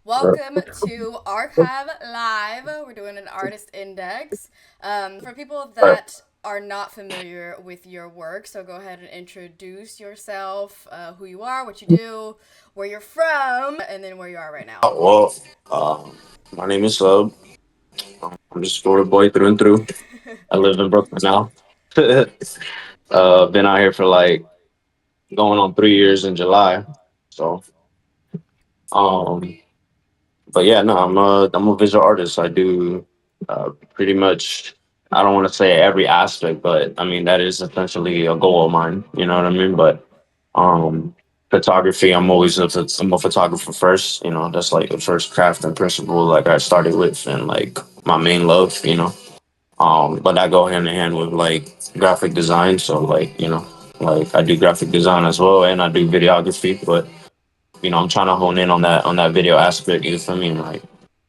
Welcome to Archive Live. We're doing an artist index. For people Right. that are not familiar with your work, so go ahead and introduce yourself, who you are, what you do, where you're from, and then where you are right now. My name is Sub. I'm just a Florida boy through and through. I live in Brooklyn now. Been out here for like going on 3 years in July. So, um, but yeah, no, I'm a visual artist. I do pretty much. I don't want to say every aspect, but I mean that is essentially a goal of mine. You know what I mean? But um, photography, I'm a photographer first. You know, that's like the first craft and principle like I started with, and like my main love. But I go hand in hand with like graphic design. So like like I do graphic design as well, and I do videography. But I'm trying to hone in on that video aspect. You feel me? Like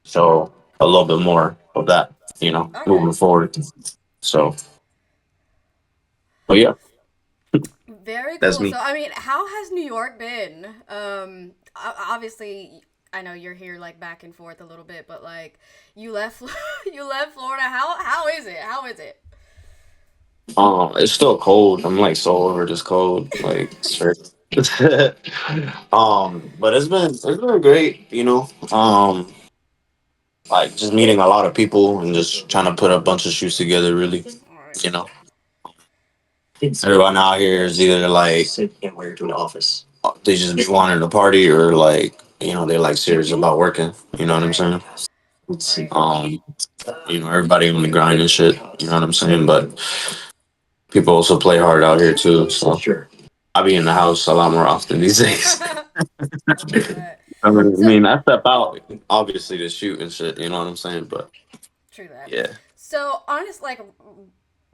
so a little bit more of that. Okay. Moving forward. So, but yeah, Very that's cool. me. So, I mean, how has New York been? Obviously, I know you're here like back and forth a little bit, but like you left, you left Florida. How is it? How is it? It's still cold. I'm like so over this cold. Like, straight. But it's been great. Like just meeting a lot of people and just trying to put a bunch of shoots together. Really, All right. you know, everyone out here is either like they just be wanting to party or like they like serious about working. You know what I'm Right. saying? Right. Um, everybody on the grind and shit. You know what I'm saying? But people also play hard out here too. So I be in the house a lot more often these days. True that. I So mean, I step out obviously to shoot and shit. You know what I'm saying? But true that. yeah. So honest, like,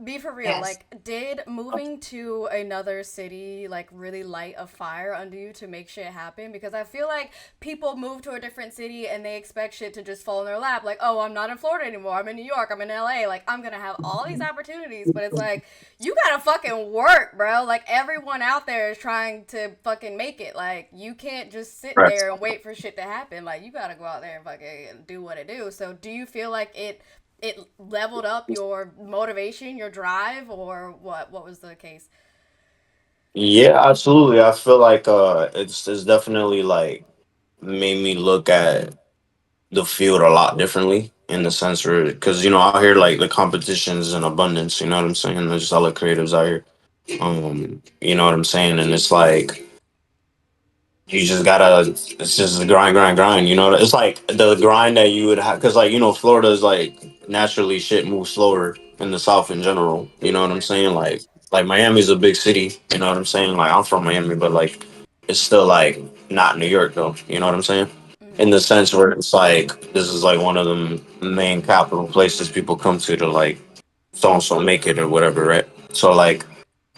be for real. Like, did moving to another city like really light a fire under you to make shit happen? Because I feel like people move to a different city and they expect shit to just fall in their lap. Like, oh, I'm not in Florida anymore. I'm in New York. I'm in LA. Like, I'm gonna have all these opportunities. But it's like you gotta fucking work, bro. Like everyone out there is trying to fucking make it. Like you can't just sit Right. there and wait for shit to happen. Like you gotta go out there and fucking do what it do. So do you feel like it leveled up your motivation, your drive, or what? What was the case? Yeah, absolutely. I feel like it's definitely like made me look at the field a lot differently in the sense where because out here like the competition is in abundance. You know what I'm saying? There's just a lot of creatives out here. You know what I'm saying? And it's like you just gotta. It's just a grind, grind, grind. It's like the grind that you would have because like Florida is like naturally shit moves slower in the South in general. You know what I'm Right. saying? Like Miami's a big city. You know what I'm saying? Like I'm from Miami, but like it's still like not New York though. You know what I'm saying? In Mm-hmm. the sense where it's like this is like one of the main capital places people come to like so and so make it or whatever, right? So like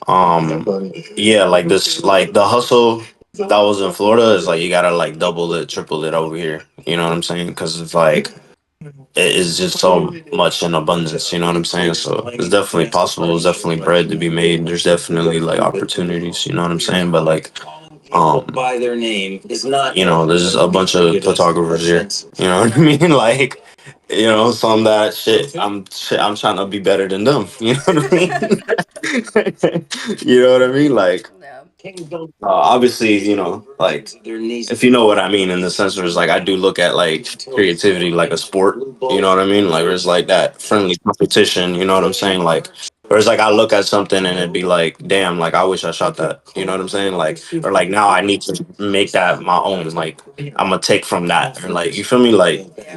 um, yeah, like this, like the hustle that was in Florida is like you gotta like double it, triple it over here. You know what I'm saying? Because it's like it is just so much in abundance. You know what I'm saying? So it's definitely possible. There's definitely bread to be made. There's definitely like opportunities. You know what I'm saying? But like, by their name is not. There's a bunch of photographers here. You know what I Right. mean? Like. Some that shit. I'm trying to be better than them. You know what I mean? You know what I mean? Like, No. obviously, like if you know what I mean in the sense where it's like I do look at like creativity like a sport. You know what I mean? Like, there's like that friendly competition. You know what I'm saying? Like, whereas like I look at something and it'd be like, damn, like I wish I shot that. You know what I'm saying? Like, or like now I need to make that my own. Like, I'm gonna take from that, or like you feel me? Like Yeah.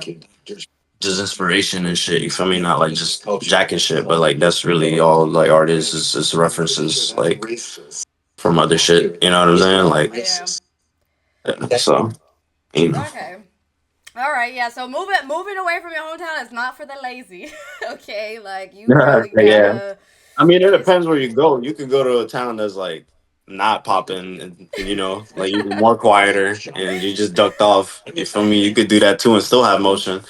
just inspiration and shit. You feel me? Not like just jacking shit, but like that's really all like art is references like from other shit. You know what I'm saying? Like, Yeah. yeah, so you know, Okay. All right. Yeah. So moving away from your hometown is not for the lazy. Okay. Like you really yeah. gotta. I mean, it It's depends where you go. You could go to a town that's like not popping, and like you more quieter, and you just ducked off. You feel me? You could do that too and still have motion.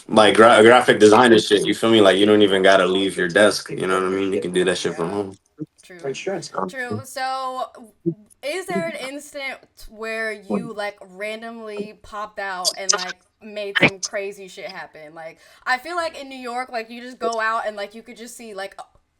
Like graphic design and shit. You feel me? Like you don't even gotta leave your desk. You know what I mean? You can do that shit from yeah. home. True. True. So Is there an instant where you like randomly popped out and like made some crazy shit happen? Like I feel like in New York, like you just go out and like you could just see like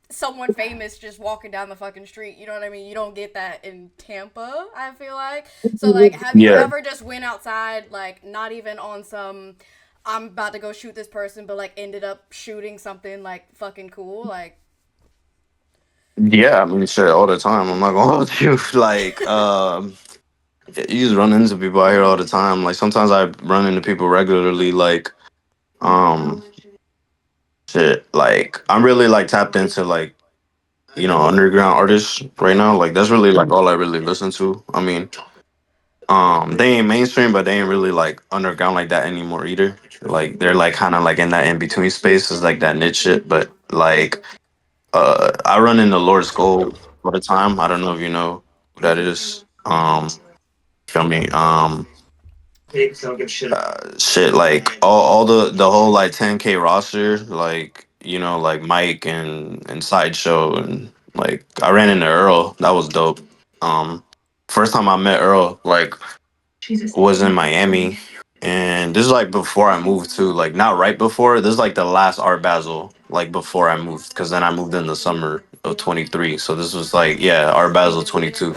someone famous just walking down the fucking street. You know what I mean? You don't get that in Tampa, I feel like. So like have you Yeah, ever just went outside like not even on some I'm about to go shoot this person but like ended up shooting something like fucking cool like yeah. I mean, shit, all the time. I'm not gonna hold you. Like, you just run into people out here all the time. Like sometimes I run into people regularly. Like, um, shit. Like I'm really like tapped into like underground artists right now. Like that's really like all I really listen to. I mean, they ain't mainstream, but they ain't really like underground like that anymore either. Like they're like kind of like in that in between space, is like that niche shit. But like, I run into Lord Skull all the time. I don't know if you know who that is. Feel me? Shit, like all the whole like 10K roster, like like Mike and Sideshow, and like I ran into Earl. That was dope. Um, First time I met Earl, like was in Miami, and this is like before I moved to, like not right before. This is like the last Art Basel, like before I moved, because then I moved in the summer of 23. So this was like, yeah, Art Basel 22.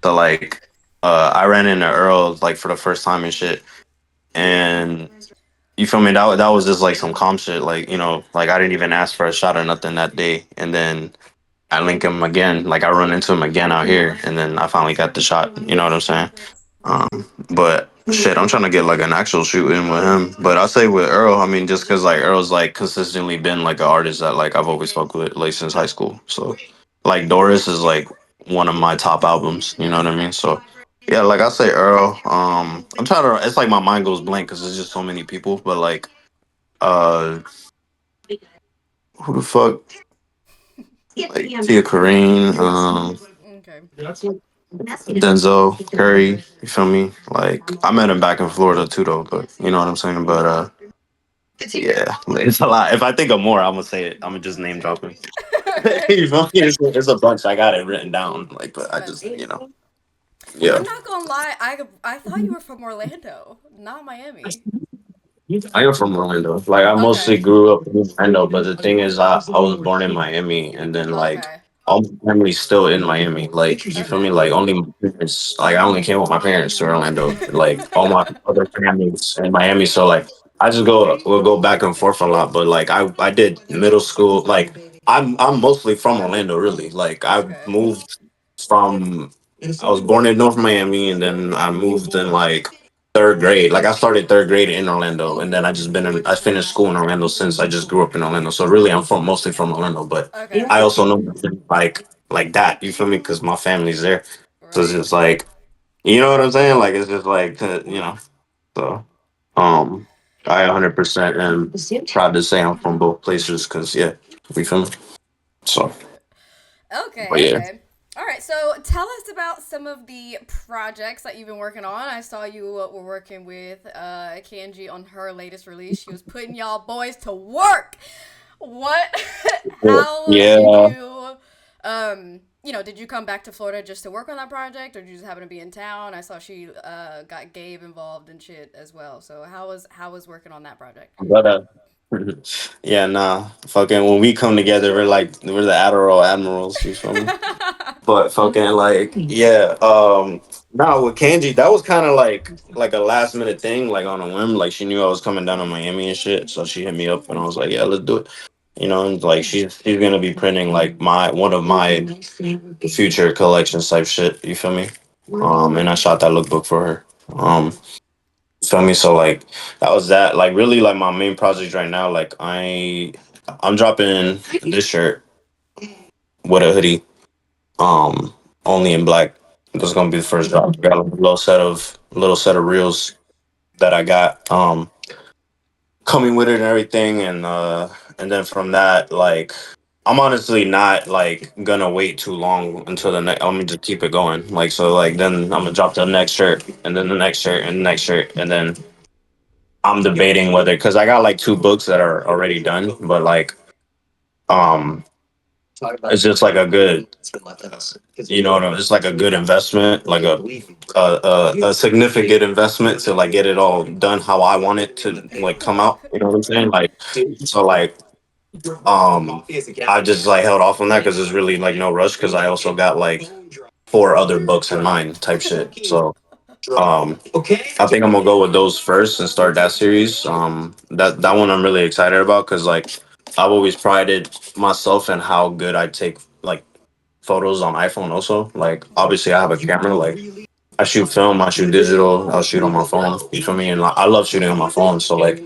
So like, I ran into Earl like for the first time and shit, and you feel me? That was just like some calm shit. Like like I didn't even ask for a shot or nothing that day, and then I link him again. Like I run into him again out here, and then I finally got the shot. You know what I'm saying? But shit, I'm trying to get like an actual shoot in with him. But I say with Earl, I mean, just because like Earl's like consistently been like an artist that like I've always fucked with like since high school. So like Doris is like one of my top albums. You know what I mean? So yeah, like I say Earl. I'm trying to. It's like my mind goes blank because there's just so many people. But like, uh, who the fuck? Like Tia Corrine, okay. Denzel Curry. You feel me? Like I met him back in Florida too, though. But you know what I'm saying. But yeah, like, it's a lot. If I think of more, I'm gonna say it. I'm gonna just name drop him. You feel me? It's a bunch. I got it written down. Like, but I That's just crazy. yeah. I'm not gonna lie, I thought you were from Orlando, not Miami. I am from Orlando. Like I Okay. mostly grew up in Orlando, but the thing is, I was born in Miami, and then like Okay. all my family's still in Miami. Like you feel me? Okay. Like only my parents. Like I only came with my parents to Orlando. Like all my other families in Miami. So like I just will go back and forth a lot. But like I did middle school. Like I'm mostly from Orlando. Really. Like I Okay. moved from. I was born in North Miami, and then I moved in like third grade. Like I started third grade in Orlando, and then I finished school in Orlando since I just grew up in Orlando. So really, I'm from mostly from Orlando, but Okay. I also know like that. You feel me? Because my family's there. So it's Right. just like you know what I'm saying. Like it's just like So um, I 100% am proud to say I'm from both places. Because yeah, we feel me. So Okay, but yeah. okay. All right, so tell us about some of the projects that you've been working on. I saw you were working with Kanji on her latest release. She was putting y'all boys to work. What? How did Yeah, you? Did you come back to Florida just to work on that project, or did you just happen to be in town? I saw she got Gabe involved in shit as well. So how was working on that project? but yeah, nah. Fucking when we come together, we're the Adderall Admirals. You feel me? But fucking like yeah, nah, with Kanji, that was kind of like a last minute thing, like on a whim. Like she knew I was coming down to Miami and shit, so she hit me up and I was like, yeah, let's do it. And like she's gonna be printing like my one of my future collections type shit. You feel me? And I shot that lookbook for her. Feel me? So like that was that. Like really, like my main project right now. Like I'm dropping this shirt with a hoodie. Um, Only in black. That's gonna be the first drop. I got like a little set of reels that I got coming with it and everything, and then from that, like I'm honestly not like gonna wait too long until the next. I'm gonna just keep it going. Like so, like then I'm gonna drop the next shirt, and then the next shirt, and the next shirt, and then I'm debating whether because I got like two books that are already done, but like um It's just like a good, it's like a good investment, like a significant investment to like get it all done how I want it to like come out. You know what I'm saying? Like, so like, I just like held off on that because there's really like no rush because I also got like four other books in mind type shit. So I think I'm gonna go with those first and start that series. That one I'm really excited about because like I've always prided myself in how good I take like photos on iPhone. Also, like obviously I have a camera. Like I shoot film, I shoot digital, I'll shoot on my phone. You feel me? And like, I love shooting on my phone. So like,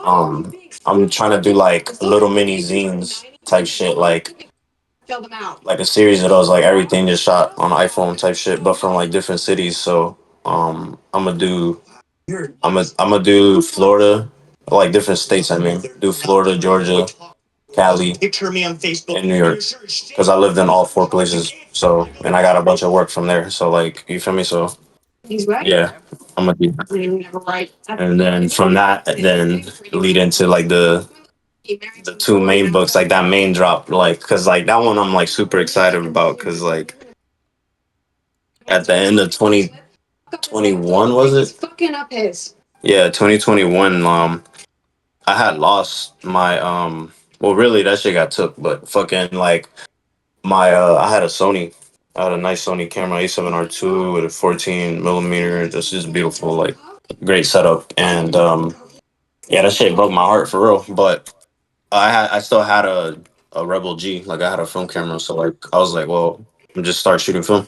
um, I'm trying to do like little mini zines type shit, like a series of those, like everything just shot on iPhone type shit, but from like different cities. So I'm gonna do I'm gonna do Florida, like different states. I mean, do Florida, Georgia, Cali, and New York, because I lived in all four places. So and I got a bunch of work from there. So like you feel me? So yeah, Okay. I'm gonna do that. And then from that, then lead into like the two main books, like that main drop, like because like that one I'm like super excited about because like at the end of 2021 was it? Yeah, 2021. I had lost my well, really that shit got took, but fucking like my I had a Sony. I had a nice Sony camera, A7R2 with a 14 millimeter. This is beautiful, like great setup. And yeah, that shit broke my heart for real. But I still had a Rebel G. Like I had a film camera, so like I was like, well, I'm just start shooting film.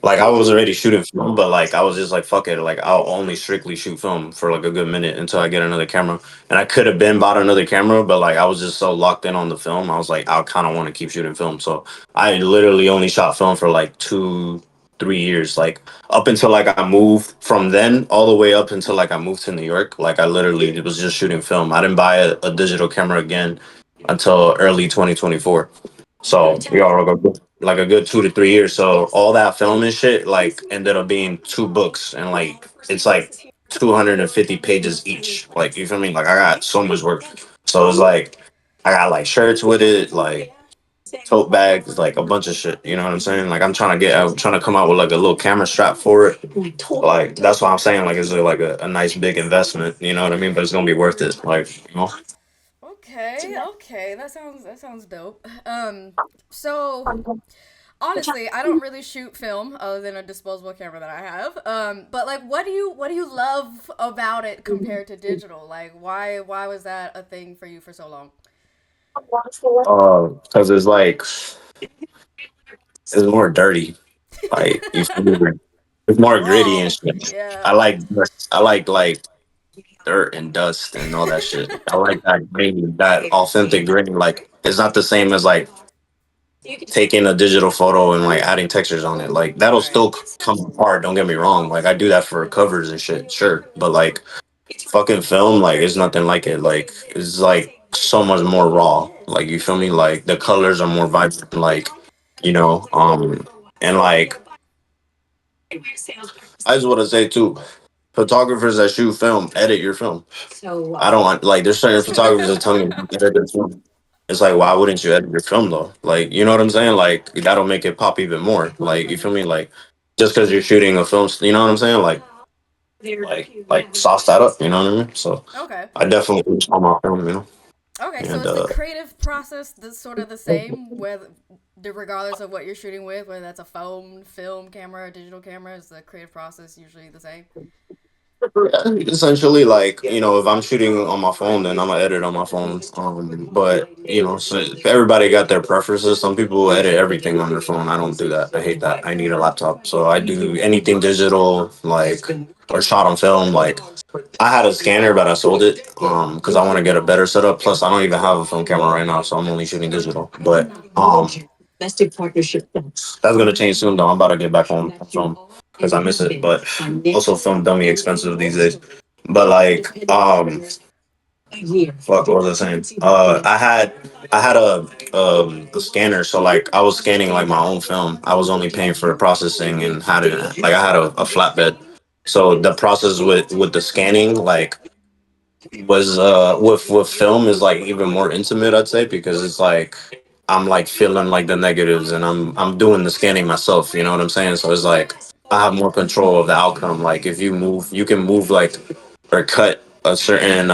Like I was already shooting film, but like I was just like, fuck it. Like I'll only strictly shoot film for like a good minute until I get another camera. And I could have been bought another camera, but like I was just so locked in on the film. I was like, I kind of want to keep shooting film. So I literally only shot film for like 2, 3 years. Like up until like I moved from then all the way up until like I moved to New York. Like I literally was just shooting film. I didn't buy a digital camera again until early 2024. So we all go like a good 2 to 3 years. So all that film and shit like ended up being two books and like it's like 250 pages each. Like you feel me? Like I got so much work. So it's like I got like shirts with it, like tote bags, like a bunch of shit. You know what I'm saying? Like I'm trying to come out with like a little camera strap for it. Like that's what I'm saying. Like it's like a nice big investment. You know what I mean? But it's gonna be worth it. Like you know. Okay, okay, that sounds dope. So honestly, I don't really shoot film other than a disposable camera that I have. But like, what do you love about it compared to digital? Like, why was that a thing for you for so long? Because it's more dirty. Like you feel me? It's more gritty and Oh, shit. I yeah. like I like dirt and dust and all that shit. I like that grain, that authentic grain. Like it's not the same as like taking a digital photo and like adding textures on it. Like that'll Right. still come apart. Don't get me wrong. Like I do that for covers and shit, sure. But like fucking film, like it's nothing like it. Like it's like so much more raw. Like you feel me? Like the colors are more vibrant. Like you know, and like I just want to say too, photographers that shoot film edit your film. I don't want like there's certain photographers that tell me to edit their film. It's like why wouldn't you edit your film though? Like you know what I'm saying? Like that'll make it pop even more. Like you feel me? Like just because you're shooting a film, you know what I'm saying? Like sauce that up. You know what I mean? So Okay. I definitely use all my film. You know, Okay, so and is the creative process sort of the same, whether regardless of what you're shooting with, whether that's a phone, film camera, or digital camera, is the creative process usually the same? essentially, like if I'm shooting on my phone, then I'm gonna edit on my phone. But so everybody got their preferences. Some people edit everything on their phone. I don't do that. I hate that. I need a laptop, so I do anything digital, like or shot on film. Like I had a scanner, but I sold it because I want to get a better setup. Plus, I don't even have a film camera right now, so I'm only shooting digital. But that's gonna change soon, though. I'm about to get back on film because I miss it. But also, film dummy expensive these days. But like, fuck, what was I saying? I had a scanner, so like I was scanning like my own film. I was only paying for processing and had it like I had a flatbed. So the process with the scanning like was with film is like even more intimate, I'd say, because it's like I'm like feeling like the negatives, and I'm doing the scanning myself. You know what I'm saying? So it's like I have more control of the outcome. Like if you move, you can move like or cut a certain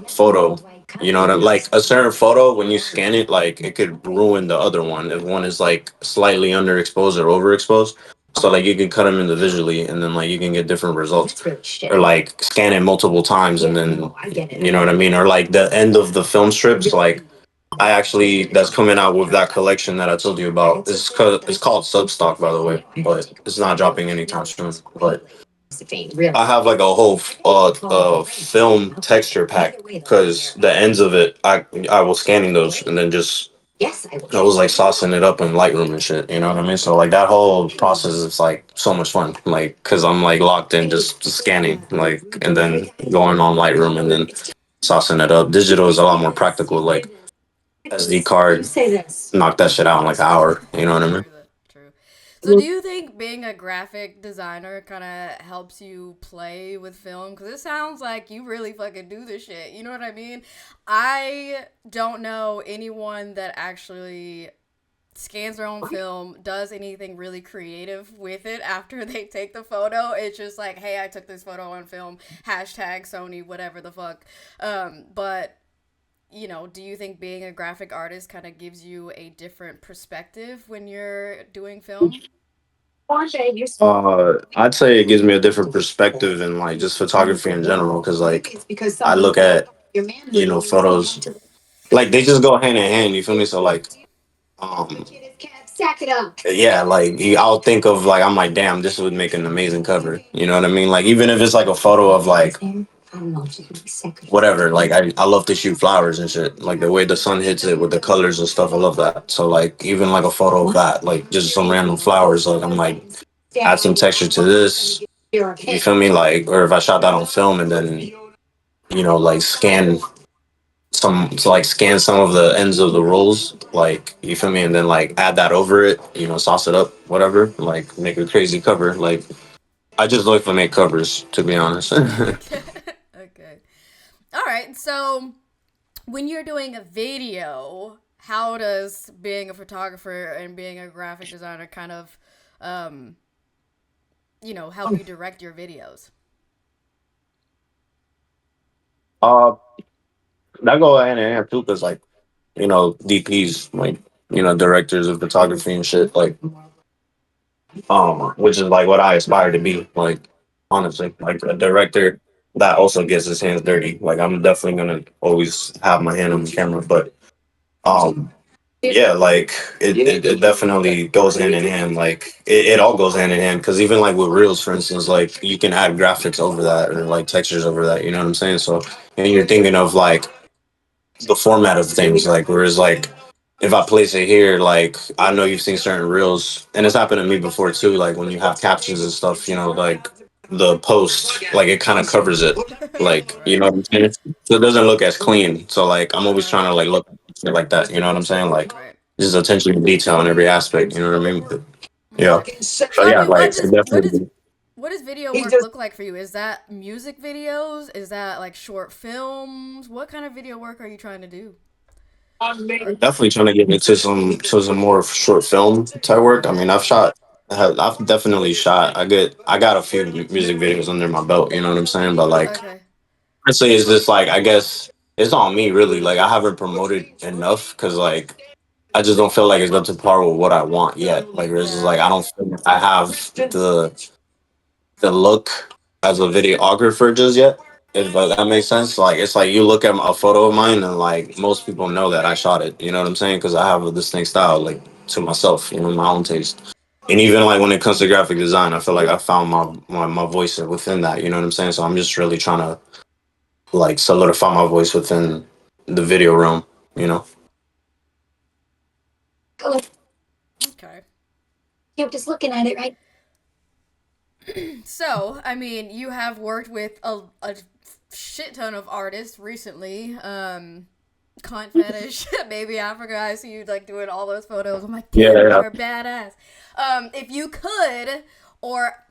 photo. You know what I like a certain photo when you scan it, like it could ruin the other one if one is like slightly underexposed or overexposed. So like you can cut them individually, and then like you can get different results, or like scan it multiple times, and then you know what I mean, or like the end of the film strips, like I actually that's coming out with that collection that I told you about. It's called Substock, by the way, but it's not dropping anytime soon. But I have like a whole film texture pack because the ends of it, I was scanning those and then just I was like saucing it up in Lightroom and shit. You know what I mean? So like that whole process is like so much fun. Like because I'm like locked in just scanning like and then going on Lightroom and then saucing it up. Digital is a lot more practical. Like SD card, knock that shit out in like an hour. You know what I mean? True that. True. So, do you think being a graphic designer kind of helps you play with film? Because it sounds like you really fucking do this shit. You know what I mean? I don't know anyone that actually scans their own film, does anything really creative with it after they take the photo. It's just like, hey, I took this photo on film, hashtag Sony, whatever the fuck. But do you think being a graphic artist kind of gives you a different perspective when you're doing film? I'd say it gives me a different perspective in like just photography in general because like I look at photos like they just go hand in hand. You feel me? So like um yeah, like I'll think of like I'm like damn, this would make an amazing cover. You know what I mean? Like even if it's like a photo of like whatever. Like I love to shoot flowers and shit. Like the way the sun hits it with the colors and stuff. I love that. So like even like a photo of that, like just some random flowers. Like I'm like add some texture to this. You feel me? Like or if I shot that on film and then like scan some of the ends of the rolls. Like you feel me? And then like add that over it. Sauce it up, whatever. Like make a crazy cover. Like I just like to make covers, to be honest. Okay. Okay. All right. So, when you're doing a video, how does being a photographer and being a graphic designer kind of, um, help you direct your videos? uh, that go hand in hand too, cause like DPs, like directors of photography and shit, like which is like what I aspire to be. Like honestly, like a director that also gets his hands dirty. Like I'm definitely gonna always have my hand on the camera, but um yeah, like it definitely goes hand in hand. Like it all goes hand in hand because even like with reels, for instance, like you can add graphics over that or like textures over that. You know what I'm saying? So and you're thinking of like the format of things. Like whereas like if I place it here, like I know you've seen certain reels, and it's happened to me before too. Like when you have captions and stuff, like the post, like it kind of covers it. Like you Right. know what I'm saying? So it doesn't look as clean. So like I'm always trying Right. to like look at it like that. You know what I'm saying? Like Right. just attention to detail in every aspect. You know what I mean? But, yeah. Okay. So But I yeah, mean, like it definitely. what does video work look like for you? Is that music videos? Is that like short films? What kind of video work are you trying to do? Definitely trying to get into some more short film type work. I mean, I've definitely shot. I got a few music videos under my belt. You know what I'm saying? But like, Okay. honestly, it's just like I guess it's on me really. Like I haven't promoted enough because like I just don't feel like it's up to par with what I want yet. Like it's just Yeah. like I don't feel like I have the look as a videographer just yet. If that makes sense, like it's like you look at a photo of mine and like most people know that I shot it. You know what I'm saying? Because I have a distinct style, like to myself, my own taste. And even like when it comes to graphic design, I feel like I found my voice within that. You know what I'm saying? So I'm just really trying to like solidify my voice within the video realm. You know? Okay. So, I mean, you have worked with a shit ton of artists recently. Cunt fetish, baby Africa. I see you like doing all those photos. I'm like, Yeah, damn, yeah. you're badass. If you could, or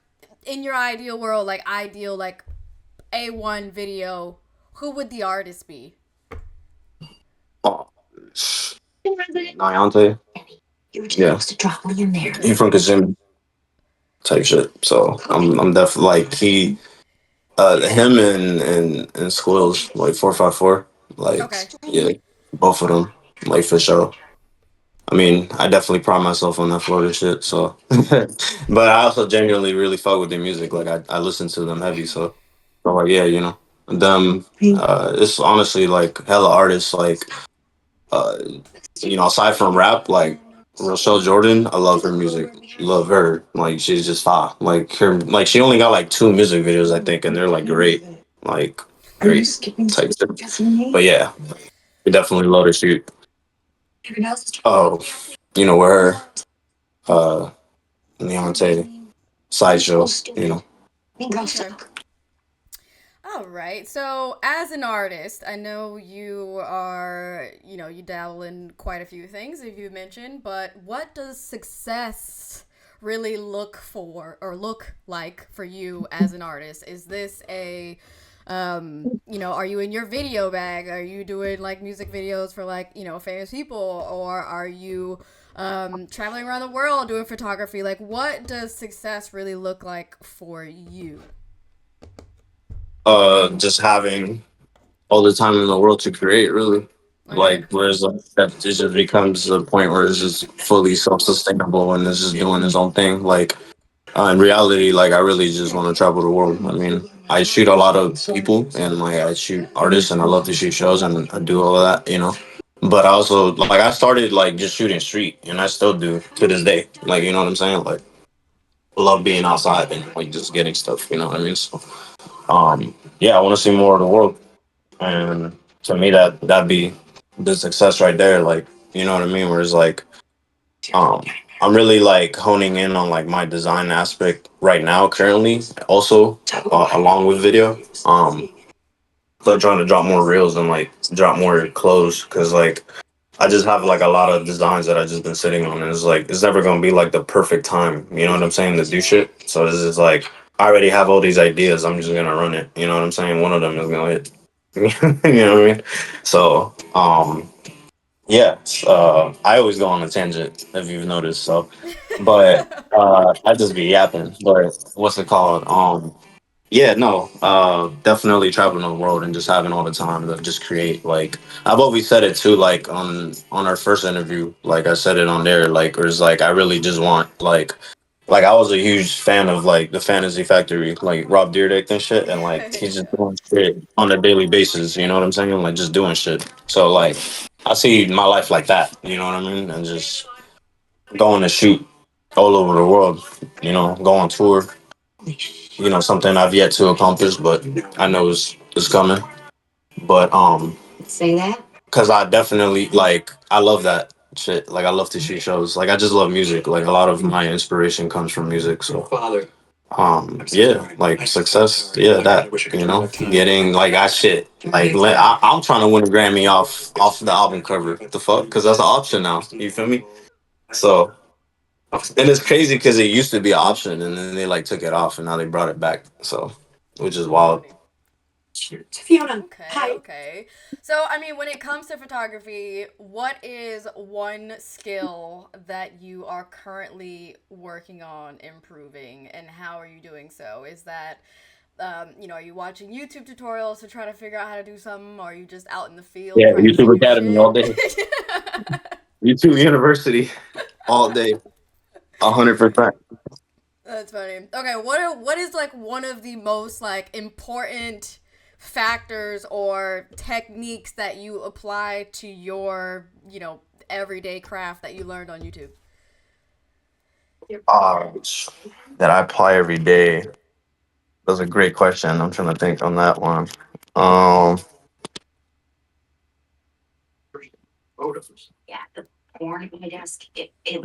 in your ideal world, like ideal, like A1 video, who would the artist be? Oh. Niante. Yeah, he from Kissimmee type shit. So I'm definitely like him and Squills like 454. Like Okay. yeah, both of them like for sure. I mean, I definitely pride myself on that Florida shit. So, but I also genuinely really fuck with their music. Like I listen to them heavy. So like yeah, them. It's honestly like hella artists. Like uh, aside from rap, like Rochelle Jordan, I love her music. Love her. Like she's just fire. Like she only got like two music videos, I think, and they're like great. Like great type stuff. But yeah, we definitely love to shoot. Oh, where uh Leonte sideshows, Okay. All right. So, as an artist, I know you are, you dabble in quite a few things, if you mentioned, but what does success really look for or look like for you as an artist? Is this are you in your video bag? Are you doing like music videos for like, famous people? Or are you traveling around the world doing photography? Like, what does success really look like for you? just having all the time in the world to create, really. Okay. Like, whereas that it just becomes a point where it's just fully self sustainable and it's just doing its own thing. Like, in reality, like, I really just want to travel the world. I mean, I shoot a lot of people and, like, I shoot artists and I love to shoot shows and I do all of that. But I also, like, I started, like, just shooting street and I still do to this day. Like, you know what I'm saying? Like, I love being outside and, like, just getting stuff, you know what I mean? So, yeah, I want to see more of the world. And to me, that'd be the success right there. Like, you know what I mean? Where it's like, um, I'm really like honing in on like my design aspect right now, currently, also along with video. So trying to drop more reels and like drop more clothes because like I just have like a lot of designs that I just been sitting on, and it's like it's never gonna be like the perfect time. You know what I'm saying? To do shit. So this is like I already have all these ideas. I'm just gonna run it. You know what I'm saying? One of them is gonna hit. You know what I mean? So yeah, I always go on a tangent if you've noticed. So, but I just be yapping. But what's it called? Yeah, no, definitely traveling the world and just having all the time to just create. Like I've always said it too. Like on our first interview, like I said it on there. Like it was like I really just want like I was a huge fan of like the Fantasy Factory, like Rob Dyrdek and shit, and like he's just Yeah. doing shit on a daily basis. You know what I'm saying? Like just doing shit. So like I see my life like that. You know what I mean? And just going to shoot all over the world. Go on tour. Something I've yet to accomplish, but I know it's coming. But because I definitely like I love that shit. Like I love to shoot shows. Like I just love music. Like a lot of my inspiration comes from music. So yeah, like success. Yeah, that getting like I shit. Like I'm trying to win a Grammy off the album cover. What the fuck? Because that's an option now. You feel me? So and it's crazy because it used to be an option and then they like took it off and now they brought it back. So which is wild. Okay, okay. So, I mean, when it comes to photography, what is one skill that you are currently working on improving, and how are you doing so? Is that, are you watching YouTube tutorials to try to figure out how to do something, or are you just out in the field Yeah, practicing YouTube your Academy all shit? day. YouTube University all day. 100%. That's funny. Okay, what is like one of the most like important factors or techniques that you apply to your, everyday craft that you learned on YouTube? Uh, that I apply every day. That's a great question. I'm trying to think on that one. Um,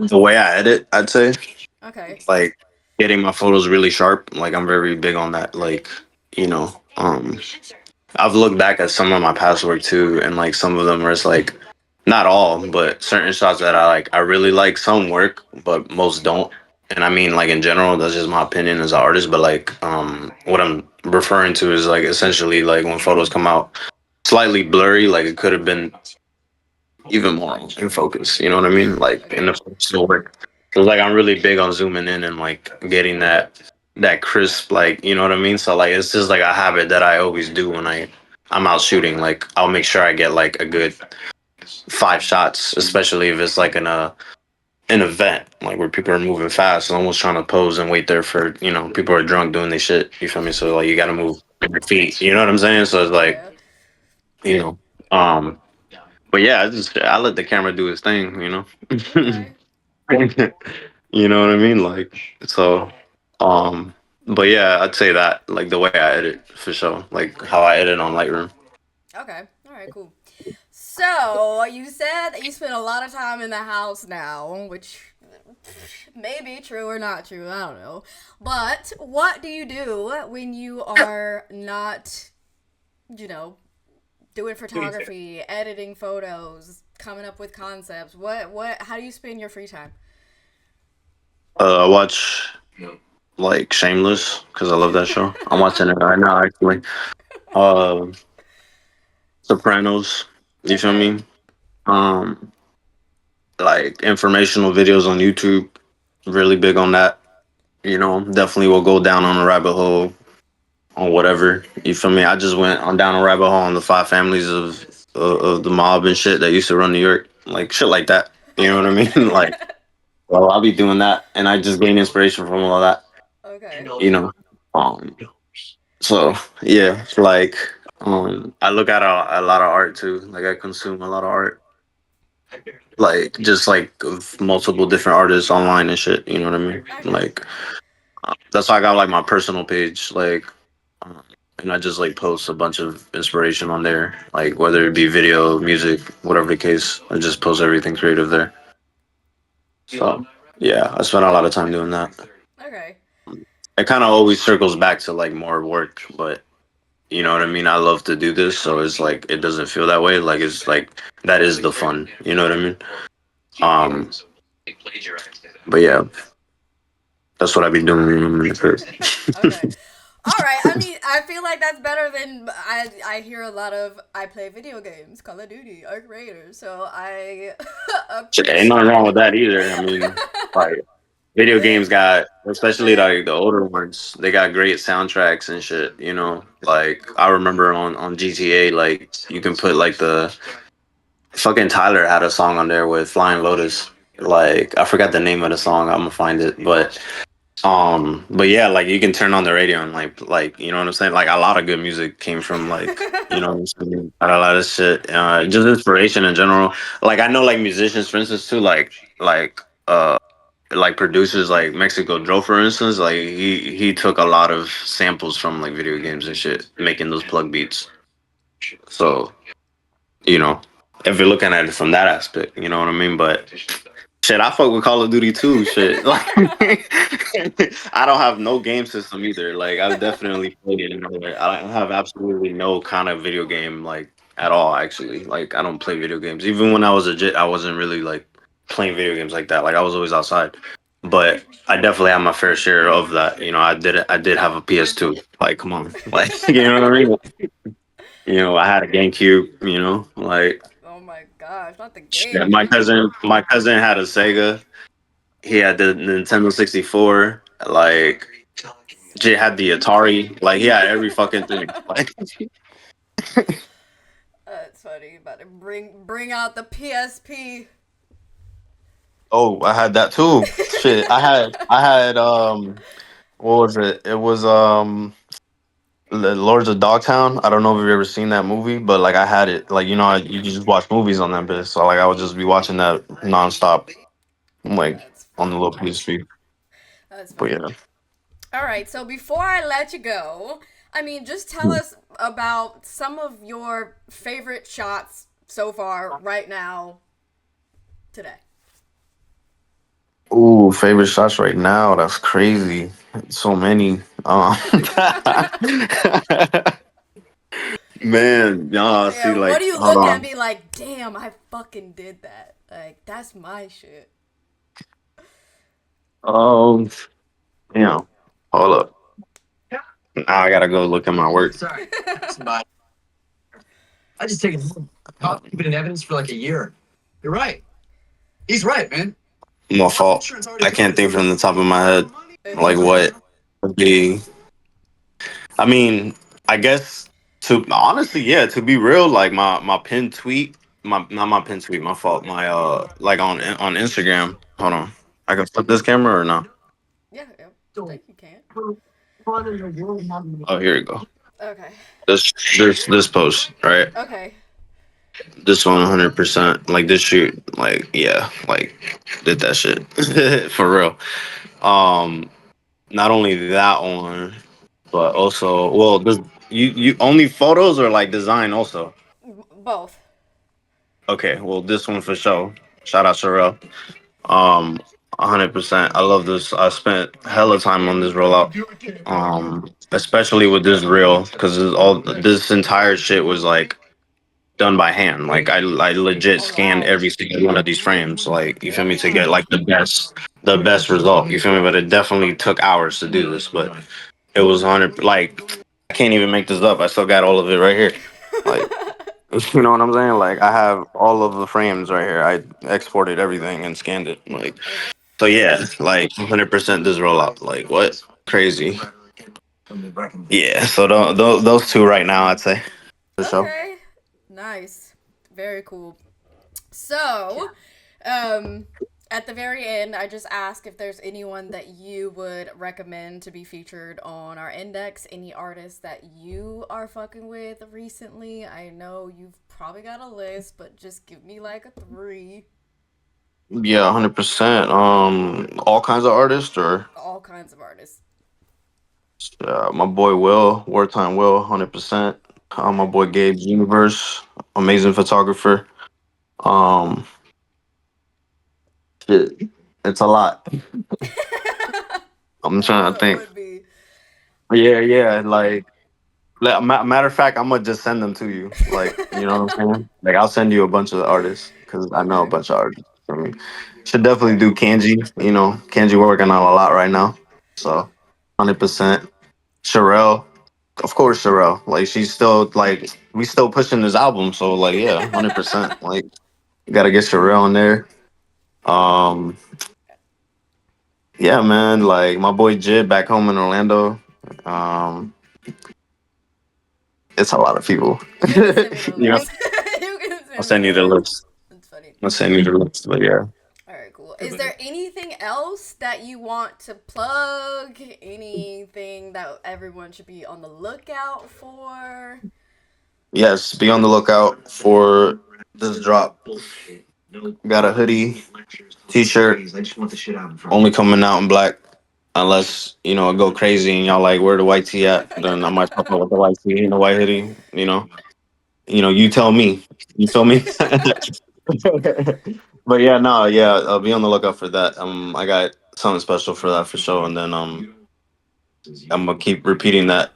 the way I edit, I'd say, Okay. like getting my photos really sharp. Like I'm very big on that. Like, you know, um, I've looked back at some of my past work too, and like some of them where it's like not all, but certain shots that I like. I really like some work, but most don't. And I mean, like in general, that's just my opinion as an artist. But like, what I'm referring to is like essentially like when photos come out slightly blurry, like it could have been even more in focus. You know what I mean? Like in Okay. the professional work. So like I'm really big on zooming in and like getting that crisp, like you know what I mean. So like it's just like a habit that I always do when I'm out shooting. Like I'll make sure I get like a good 5 shots, especially if it's like in a an event like where people are moving fast and almost trying to pose and wait there for people are drunk doing their shit. You feel me? So like you got to move your feet. You know what I'm saying? So it's like Yeah. you know, um, but yeah, I let the camera do its thing. Okay. You know what I mean? Like so, um, but yeah, I'd say that like the way I edit for sure, like how I edit on Lightroom. Okay. All right. Cool. So you said that you spend a lot of time in the house now, which may be true or not true. I don't know. But what do you do when you are not, you know, doing photography, editing photos, coming up with concepts? What? How do you spend your free time? I watch like Shameless because I love that show. I'm watching it right now actually. Uh, Sopranos. You feel Okay. me? Um, like informational videos on YouTube. Really big on that. Definitely will go down on a rabbit hole on whatever. You feel me? I just went on down a rabbit hole on the five families of the mob and shit that used to run New York, like shit like that. You know what I mean? Like, well, I'll be doing that, and I just gain inspiration from all that. Okay. You know, um. So yeah, like, I look at a lot of art too. Like, I consume a lot of art, like just like of multiple different artists online and shit. You know what I mean? Okay. Like, that's why I got like my personal page, like, um, and I just like post a bunch of inspiration on there, like whether it be video, music, whatever the case. I just post everything creative there. So yeah, I spend a lot of time doing that. Okay. It kind of always circles back to like more work, but you know what I mean. I love to do this, so it's like it doesn't feel that way. Like it's like that is the fun. You know what I mean? Um, but yeah, that's what I've been doing in the crib. Okay. All right. I mean, I feel like that's better than I hear a lot of I play video games, Call of Duty, Arc Raiders. So I Shit, ain't nothing appreciate. wrong with that either. I mean, like video games got, especially Okay. like the older ones, they got great soundtracks and shit. Like I remember on GTA, like you can put like the fucking Tyler had a song on there with Flying Lotus. Like I forgot the name of the song. I'm gonna find it, but yeah, like you can turn on the radio and like you know what I'm saying. Like a lot of good music came from like what I'm saying. A lot of shit, just inspiration in general. Like I know like musicians, for instance, too. Like uh like producers like Mexico Joe, for instance. Like he took a lot of samples from like video games and shit, making those plug beats. So you know, if you're looking at it from that aspect, you know what I mean. But shit, I fuck with Call of Duty too. Shit, like I don't have no game system either. Like I've definitely played it. I don't have absolutely no kind of video game like at all. Actually, like I don't play video games. Even when I was legit, I wasn't really like playing video games like that. Like I was always outside. But I definitely have my fair share of that. I did have a PS2. Like, come on, like you know what I mean. I had a GameCube. Like Oh my gosh, not the yeah, my GameCube. cousin, my cousin had a Sega. He had the Nintendo 64. Like, Jay had the Atari. Like, he had every fucking thing. Like, That's funny. About to bring out the PSP. oh, I had that too. Shit, I had what was it? It was the Lords of Dogtown. I don't know if you've ever seen that movie, but like I had it. Like you just watch movies on that bitch. So like I would just be watching that nonstop, like That's on the funny. little PSP. That's But funny. yeah. All right, so before I let you go, I mean, just tell us about some of your favorite shots so far, right now, today. Ooh, favorite shots right now. That's crazy. So many. Man, nah, see, Yeah, what like, do you hold look at and on. be like, damn, I fucking did that? Like, that's my shit. Um, hold up. Now I gotta go look at my work. Okay. I just take it home. I've been in evidence for like a year. My fault. I can't think from the top of my head. It's Like okay. what would be? I mean, I guess to honestly, yeah. To be real, like my pin tweet, my not my pin tweet. My fault. My like on Instagram. Hold on. I can flip this camera or no? Yeah, yeah, I think you can. Oh, here you go. Okay. This this post right. Okay. This one 100%. Like this shoot. Like yeah. Like did that shit for real. Um, not only that one, but also well, this you only photos or like design also. Both. Okay, well, this one for sure. Shout out Sherelle. 100%. I love this. I spent hella time on this rollout. Especially with this reel because all this entire shit was like done by hand. Like I legit Oh scanned wow. every single one of these frames. Like you feel me to get Damn. like the best result. You feel me? But it definitely took hours to do this. But it was 100. Like I can't even make this up. I still got all of it right here. Like you know what I'm saying? Like I have all of the frames right here. I exported everything and scanned it. Like so, yeah. Like 100% this rollout. Like what? Crazy. Yeah. So those two right now, I'd say for sure. Okay. Nice. Very cool. So, um, at the very end, I just ask if there's anyone that you would recommend to be featured on our index. Any artists that you are fucking with recently. I know you've probably got a list, but just give me like a three. Yeah, 100%. All kinds of artists, or All kinds of artists. my boy Will, Wartime Will, 100%. My Okay. boy Gabe Universe, amazing photographer. Um, shit, it's a lot. I'm I trying know to it think. would be. Yeah, yeah. Matter of fact, I'm gonna just send them to you. Like, you know what I'm saying? Like, I'll send you a bunch of artists because I know a Okay. bunch of artists. I mean, should definitely do Kanji. You know, Kanji working on a lot right now. So, 100%. Sherelle, of course, Sherelle. Like, she's still like we still pushing this album. So, like, yeah, 100%. Like, you gotta get Sherelle in there. Um, yeah, man. Like my boy Jid back home in Orlando. Um, it's a lot of people. You can send me the You know, list. You can I'll send me send the you the list. list. That's funny. I'll send you the list. But yeah, All right, cool. Is there anything else that you want to plug? Anything that everyone should be on the lookout for? yes. Be on the lookout for this drop. Got a hoodie, t-shirt, only coming out in black. Unless it go crazy and y'all like where the white tee at, then I might pop up with the white tee and the white hoodie. You tell me. You feel me? But yeah, no, yeah, I'll be on the lookout for that. I got something special for that for sure, and then I'm gonna keep repeating that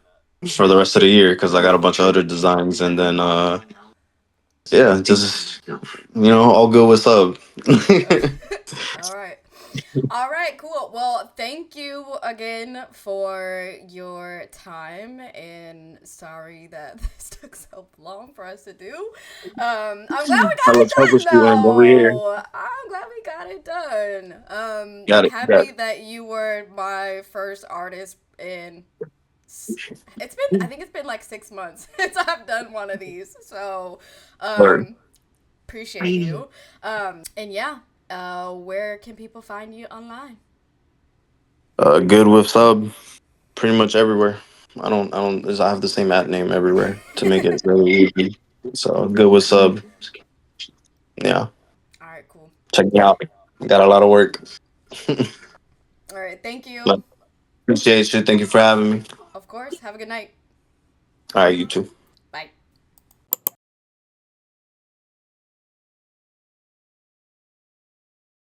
for the rest of the year because I got a bunch of other designs, and then yeah, just all good with sub. All right. All right, cool. Well, thank you again for your time, and sorry that this took so long for us to do. I'm glad we I got was it done, focused you in over here. though. I'm glad we got it done. Got it. Got Happy it. that you were my first artist in. It's been, I think it's been like 6 months since I've done one of these, so Word. appreciate you. And yeah, where can people find you online? Good with sub. Pretty much everywhere. I have the same at name everywhere to make it really easy. So good with sub. Yeah, All right, cool. check me out. Got a lot of work. All right, thank you. But appreciate you. Thank you for having me. Of course. Have a good night. All right, you too.